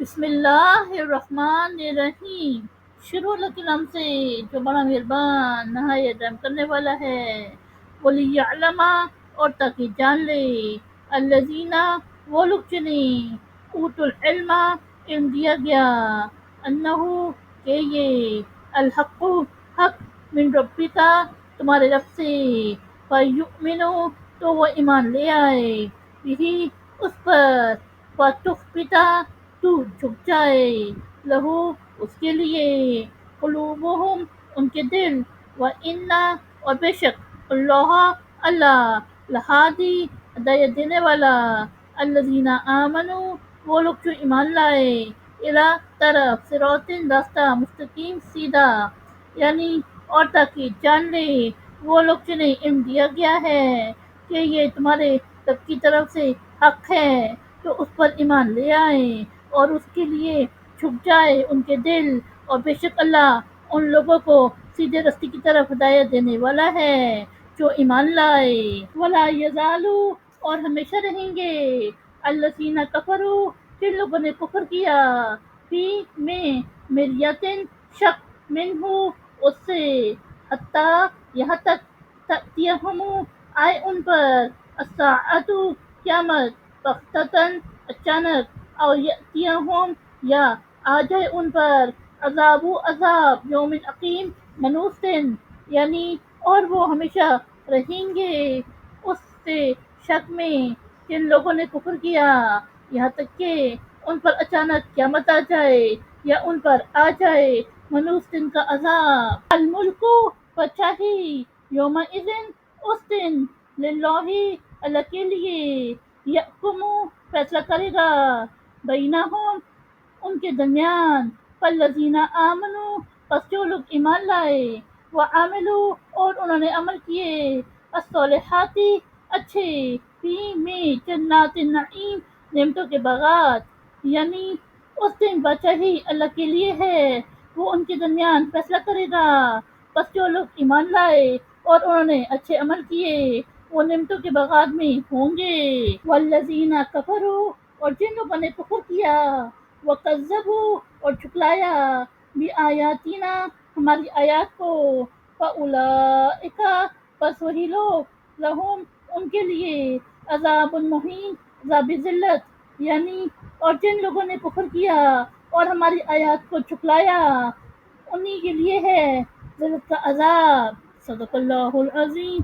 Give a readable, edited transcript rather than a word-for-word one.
بسم اللہ الرحمن الرحیم۔ شروع اللہ کے نام سے جو بڑا مہربان نہایت رحم کرنے والا ہے۔ وَلِيَعْلَمَ اور تاکہ جان لے، الذین وہ لوگ چنیں، اوت العلم علم دیا گیا، انہو کہ یہ الحق حق من ربک تمہارے رب سے، فَيُؤْمِنُوا تو وہ ایمان لے آئے، بھی اس پر، وَتُخْبِتَ تو جھک جائے، لہو اس کے لیے، قلوبہم ان کے دل، وَإِنَّ اور بے شک اللہ اللہ لہادی ہدایت دینے والا، الذین آمنوا وہ لوگ جو ایمان لائے، الی طرف صراط راستہ مستقیم سیدھا، یعنی اور تاکہ جان لے وہ لوگ جنہیں علم دیا گیا ہے کہ یہ تمہارے رب کی طرف سے حق ہے، تو اس پر ایمان لے آئیں اور اس کے لیے جھک جائے ان کے دل، اور بے شک اللہ ان لوگوں کو سیدھے راستے کی طرف ہدایت دینے والا ہے جو ایمان لائے۔ ولا یزالو اور ہمیشہ رہیں گے، الذین کفروا جن لوگوں نے کفر کیا، فی میں مریتن شک، منہ اس سے، حتی یہاں تک، تأتیہم آئے ان پر، الساعۃ قیامت، بغتۃ اچانک، او یأتیہم یا آ جائے ان پر، عذاب یوم عقیم منوس دن، یعنی اور وہ ہمیشہ رہیں گے اس سے شک میں جن لوگوں نے کفر کیا، یہاں تک کہ ان پر اچانک قیامت آ جائے یا ان پر آ جائے منوس دن کا عذاب۔ الملک بادشاہی، یومئذ اس دن، للہ اللہ کے لیے، یحکم فیصلہ کرے گا، بینہم ان کے درمیان، فالذین آمنوا پس جو لوگ ایمان لائے، وعملوا اور انہوں نے عمل کیے، الصالحات اچھے، فی میں جنات النعیم نعمتوں کے باغات، یعنی اس دن بادشاہی اللہ کے لیے ہے، وہ ان کے درمیان فیصلہ کرے گا، پس جو لوگ ایمان لائے اور انہوں نے اچھے عمل کیے وہ نعمتوں کے باغات میں ہوں گے۔ والذین کفروا اور جن لوگوں نے کفر کیا، وکذبوا اور جھٹلایا، بآیاتنا ہماری آیات کو، فاولئک بس وہی لوگ، لہم ان کے لیے، عذاب مہین عذاب ذلت، یعنی اور جن لوگوں نے کفر کیا اور ہماری آیات کو جھٹلایا انہی کے لیے ہے ذلت کا عذاب۔ صدق اللہ العظیم۔